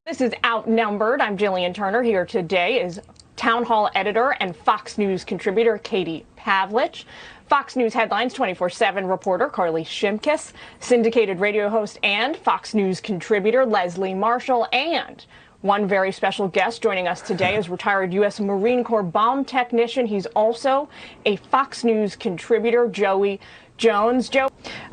This is Outnumbered. I'm Jillian Turner. Here today is Town Hall editor and Fox News contributor Katie Pavlich, Fox News Headlines 24/7 reporter Carly Shimkus, syndicated radio host and Fox News contributor Leslie Marshall, and one very special guest joining us today is retired U.S. Marine Corps bomb technician. He's also a Fox News contributor, Joey Jones.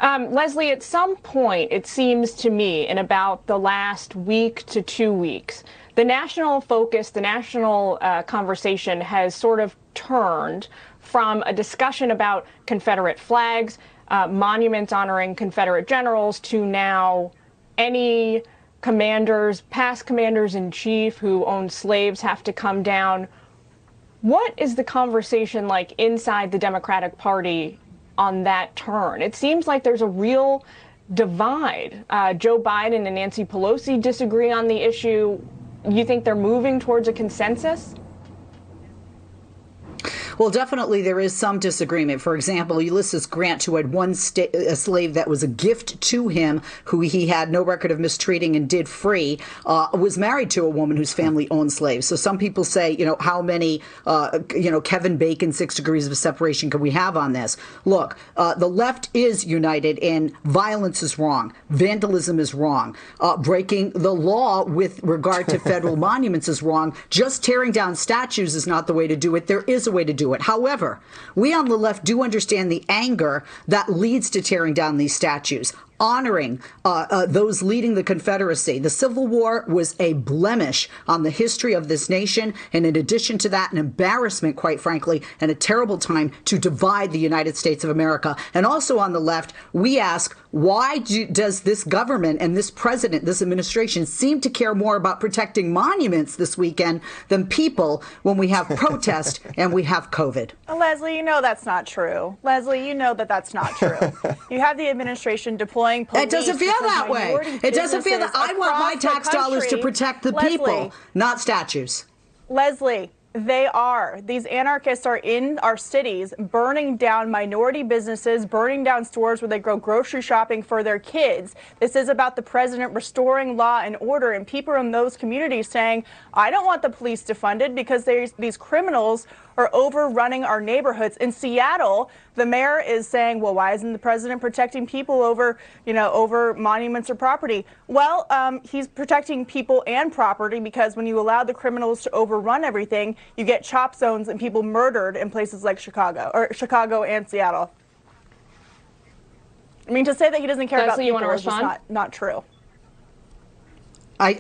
Leslie, at some point, it seems to me, in about the last week to 2 weeks, the national focus, the national conversation has sort of turned from a discussion about Confederate flags, monuments honoring Confederate generals, to now any commanders, past commanders in chief who owned slaves have to come down. What is the conversation like inside the Democratic Party on that turn? It seems like there's a real divide. Joe Biden and Nancy Pelosi disagree on the issue. You think they're moving towards a consensus? Well, definitely there is some disagreement. For example, Ulysses Grant, who had a slave that was a gift to him, who he had no record of mistreating and did free, was married to a woman whose family owned slaves. So some people say, how many, Kevin Bacon 6 degrees of separation can we have on this? Look, the left is united in violence is wrong. Vandalism is wrong. Breaking the law with regard to federal monuments is wrong. Just tearing down statues is not the way to do it. There is a way to do it. However, we on the left do understand the anger that leads to tearing down these statues, honoring those leading the Confederacy. The Civil War was a blemish on the history of this nation, and in addition to that, an embarrassment, quite frankly, and a terrible time to divide the United States of America. And also on the left, we ask, why does this government and this president, this administration, seem to care more about protecting monuments this weekend than people when we have protest and we have COVID? Leslie, you know that's not true. Leslie, you know that that's not true. You have the administration deploying police. It doesn't feel that way. It doesn't feel that. I want my tax dollars to protect the people, not statues. Leslie, they are. These anarchists are in our cities, burning down minority businesses, burning down stores where they go grocery shopping for their kids. This is about the president restoring law and order, and people in those communities saying, I don't want the police defunded because these criminals are overrunning our neighborhoods. In Seattle, the mayor is saying, well, why isn't the president protecting people over monuments or property? Well, he's protecting people and property because when you allow the criminals to overrun everything, you get chop zones and people murdered in places like Chicago and Seattle. I mean, to say that he doesn't care about people is just not true.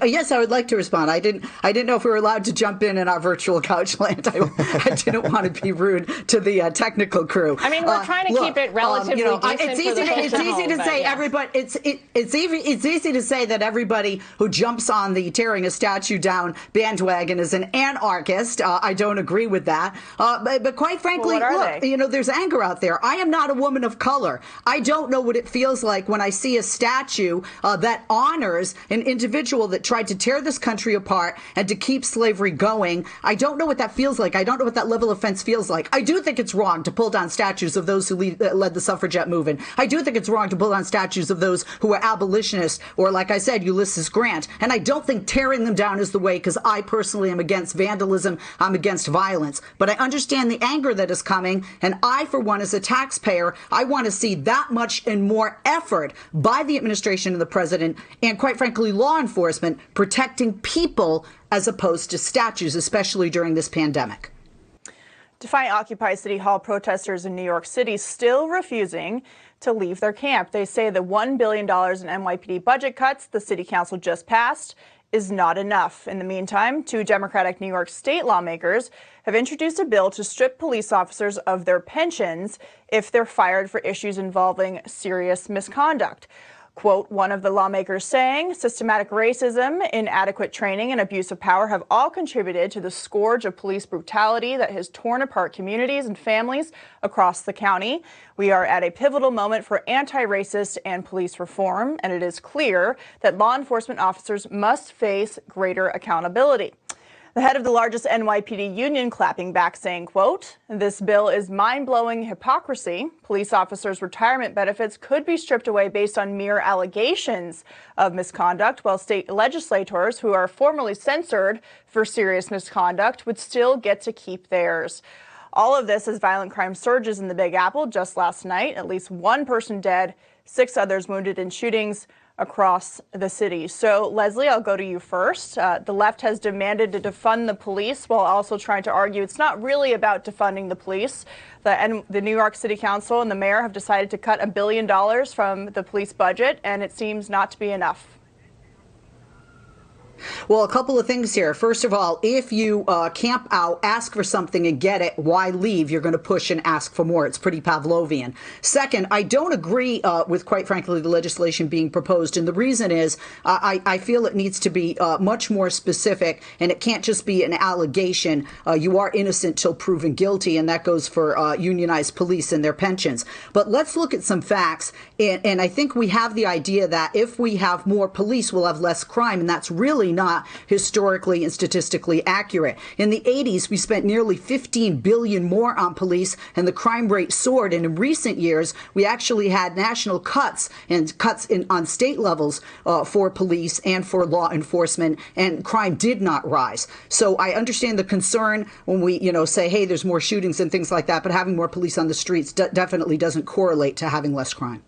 Yes, I would like to respond. I didn't know if we were allowed to jump in our virtual couch land. I didn't want to be rude to the technical crew. I mean, we're trying to keep it relatively decent. It's easy to say everybody. It's easy to say that everybody who jumps on the tearing a statue down bandwagon is an anarchist. I don't agree with that. But quite frankly, look, there's anger out there. I am not a woman of color. I don't know what it feels like when I see a statue that honors an individual that tried to tear this country apart and to keep slavery going. I don't know what that feels like. I don't know what that level of offense feels like. I do think it's wrong to pull down statues of those who led the suffragette movement. I do think it's wrong to pull down statues of those who were abolitionists or, like I said, Ulysses Grant. And I don't think tearing them down is the way, because I personally am against vandalism. I'm against violence. But I understand the anger that is coming. And I, for one, as a taxpayer, I want to see that much and more effort by the administration and the president and, quite frankly, law enforcement protecting people as opposed to statues, especially during this pandemic. Defying Occupy City Hall protesters in New York City still refusing to leave their camp. They say the $1 billion in NYPD budget cuts the city council just passed is not enough. In the meantime, 2 Democratic New York state lawmakers have introduced a bill to strip police officers of their pensions if they're fired for issues involving serious misconduct. Quote, one of the lawmakers saying, systematic racism, inadequate training, and abuse of power have all contributed to the scourge of police brutality that has torn apart communities and families across the county. We are at a pivotal moment for anti-racist and police reform, and it is clear that law enforcement officers must face greater accountability. The head of the largest NYPD union clapping back, saying, quote, "This bill is mind-blowing hypocrisy. Police officers' retirement benefits could be stripped away based on mere allegations of misconduct, while state legislators who are formally censored for serious misconduct would still get to keep theirs." All of this as violent crime surges in the Big Apple. Just last night, at least one person dead, 6 others wounded in shootings across the city. So, Leslie, I'll go to you first. The left has demanded to defund the police while also trying to argue it's not really about defunding the police. The New York City Council and the mayor have decided to cut $1 billion from the police budget, and it seems not to be enough. Well, a couple of things here. First of all, if you camp out, ask for something and get it, why leave? You're going to push and ask for more. It's pretty Pavlovian. Second, I don't agree with, quite frankly, the legislation being proposed. And the reason is I feel it needs to be much more specific, and it can't just be an allegation. You are innocent till proven guilty, and that goes for unionized police and their pensions. But let's look at some facts. And I think we have the idea that if we have more police, we'll have less crime. And that's really not historically and statistically accurate. In the 80s, we spent nearly $15 billion more on police, and the crime rate soared. And in recent years, we actually had national cuts on state levels for police and for law enforcement, and crime did not rise. So I understand the concern when we, say, hey, there's more shootings and things like that, but having more police on the streets definitely doesn't correlate to having less crime.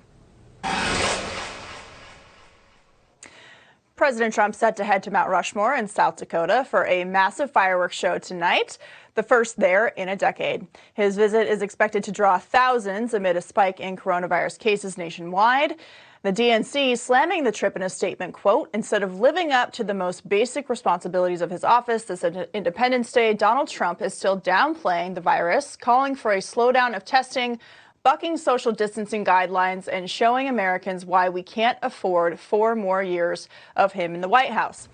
President Trump set to head to Mount Rushmore in South Dakota for a massive fireworks show tonight, the first there in a decade. His visit is expected to draw thousands amid a spike in coronavirus cases nationwide. The DNC slamming the trip in a statement, quote, "Instead of living up to the most basic responsibilities of his office this Independence Day, Donald Trump is still downplaying the virus, calling for a slowdown of testing, bucking social distancing guidelines, and showing Americans why we can't afford 4 more years of him in the White House."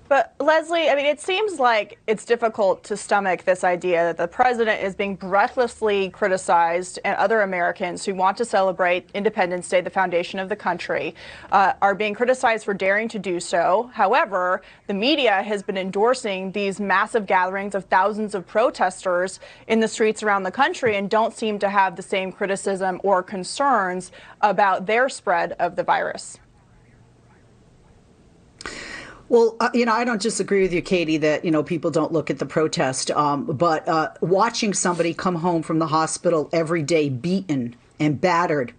But Leslie, it seems like it's difficult to stomach this idea that the president is being breathlessly criticized, and other Americans who want to celebrate Independence Day, the foundation of the country, are being criticized for daring to do so. However, the media has been endorsing these massive gatherings of thousands of protesters in the streets around the country and don't seem to have the same criticism or concerns about their spread of the virus. Well, I don't disagree with you, Katie, that, people don't look at the protest. But watching somebody come home from the hospital every day beaten and battered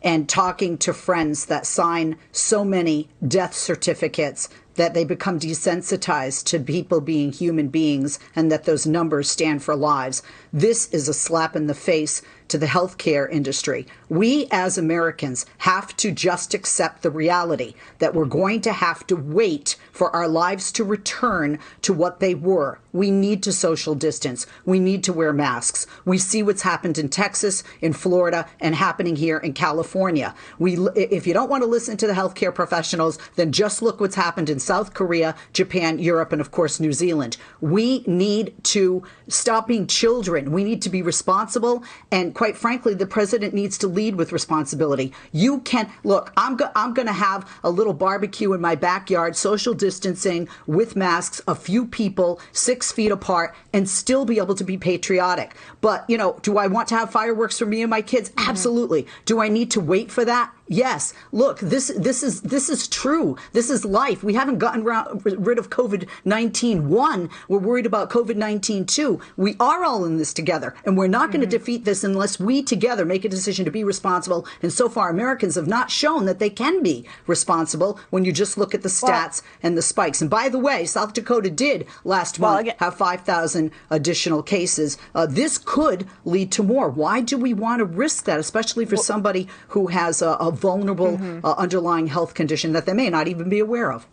and talking to friends that sign so many death certificates that they become desensitized to people being human beings and that those numbers stand for lives. This is a slap in the face to the healthcare industry. We as Americans have to just accept the reality that we're going to have to wait for our lives to return to what they were. We need to social distance. We need to wear masks. We see what's happened in Texas, in Florida, and happening here in California. If you don't want to listen to the healthcare professionals, then just look what's happened in South Korea, Japan, Europe, and of course, New Zealand. We need to stop being children. We need to be responsible. And quite frankly, the president needs to lead with responsibility. You can look, I'm going to have a little barbecue in my backyard, social distancing with masks, a few people, 6 feet apart, and still be able to be patriotic. But, do I want to have fireworks for me and my kids? Mm-hmm. Absolutely. Do I need to wait for that? Yes. Look, this is true. This is life. We haven't gotten rid of COVID-19 1. We're worried about COVID-19 2. We are all in this together, and we're not going to defeat this unless we together make a decision to be responsible. And so far, Americans have not shown that they can be responsible when you just look at the stats and the spikes. And by the way, South Dakota did last month have 5,000 additional cases. This could lead to more. Why do we want to risk that, especially for somebody who has a vulnerable underlying health condition that they may not even be aware of?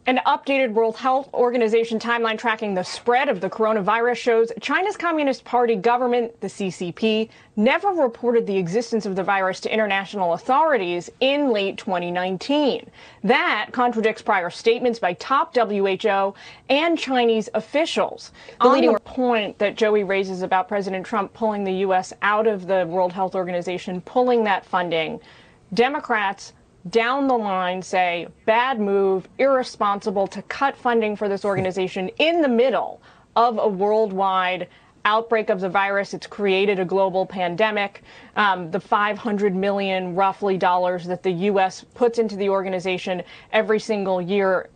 An updated World Health Organization timeline tracking the spread of the coronavirus shows China's Communist Party government, the CCP, never reported the existence of the virus to international authorities in late 2019. That contradicts prior statements by top WHO and Chinese officials. On the point that Joey raises about President Trump pulling the U.S. out of the World Health Organization, pulling that funding, Democrats down the line say, bad move, irresponsible to cut funding for this organization in the middle of a worldwide outbreak of the virus. It's created a global pandemic. The $500 million roughly dollars that the U.S. puts into the organization every single year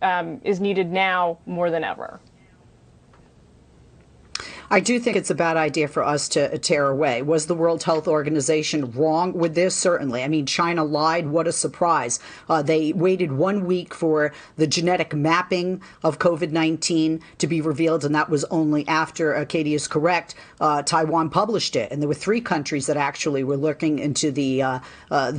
is needed now more than ever. I do think it's a bad idea for us to tear away. Was the World Health Organization wrong with this? Certainly. I mean, China lied. What a surprise. They waited 1 week for the genetic mapping of COVID-19 to be revealed, and that was only after, Katie is correct, Taiwan published it. And there were 3 countries that actually were looking into the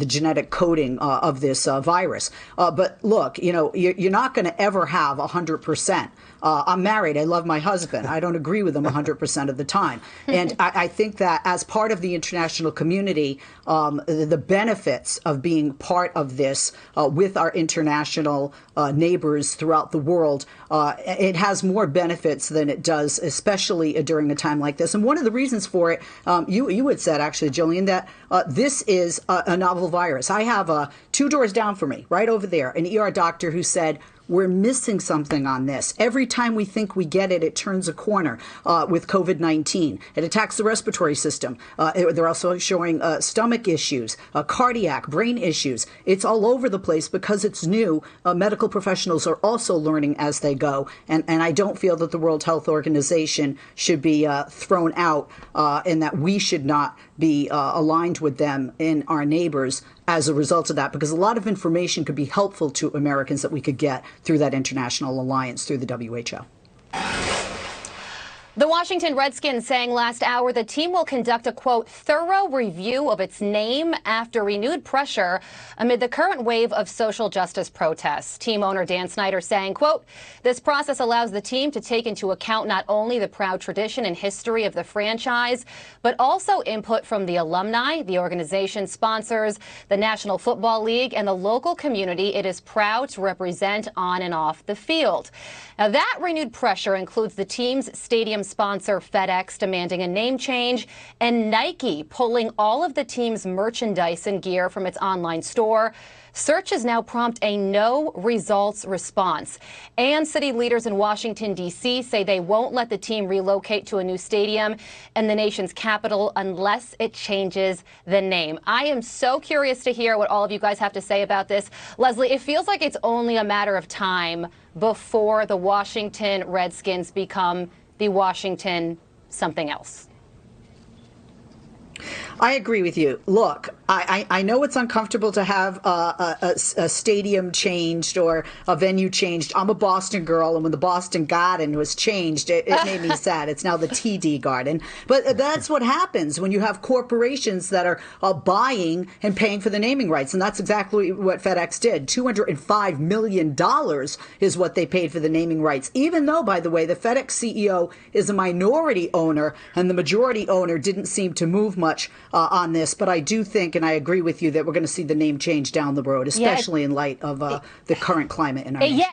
genetic coding of this virus. But look, you're not going to ever have 100%. I'm married. I love my husband. I don't agree with him 100% of the time. And I think that as part of the international community, the benefits of being part of this with our international neighbors throughout the world, it has more benefits than it does, especially during a time like this. And one of the reasons for it, you had said, actually, Jillian, that this is a novel virus. I have 2 doors down from me, right over there, an ER doctor who said, we're missing something on this. Every time we think we get it, it turns a corner with COVID-19. It attacks the respiratory system. They're also showing stomach issues, cardiac, brain issues. It's all over the place because it's new. Medical professionals are also learning as they go. And I don't feel that the World Health Organization should be thrown out and that we should not be aligned with them in our neighbors as a result of that, because a lot of information could be helpful to Americans that we could get through that international alliance, through the WHO. The Washington Redskins saying last hour the team will conduct a, quote, thorough review of its name after renewed pressure amid the current wave of social justice protests. Team owner Dan Snyder saying, quote, this process allows the team to take into account not only the proud tradition and history of the franchise, but also input from the alumni, the organization's sponsors, the National Football League, and the local community it is proud to represent on and off the field. Now, that renewed pressure includes the team's stadium sponsor FedEx demanding a name change and Nike pulling all of the team's merchandise and gear from its online store. Searches now prompt a no results response. And city leaders in Washington, D.C. say they won't let the team relocate to a new stadium in the nation's capital unless it changes the name. I am so curious to hear what all of you guys have to say about this. Leslie, it feels like it's only a matter of time before the Washington Redskins become the Washington something else. I agree with you. Look, I know it's uncomfortable to have a stadium changed or a venue changed. I'm a Boston girl, and when the Boston Garden was changed, it made me sad. It's now the TD Garden. But that's what happens when you have corporations that are buying and paying for the naming rights, and that's exactly what FedEx did. $205 million is what they paid for the naming rights, even though, by the way, the FedEx CEO is a minority owner, and the majority owner didn't seem to move much on this. But I do think, and I agree with you, that we're going to see the name change down the road, especially in light of the current climate in our nation.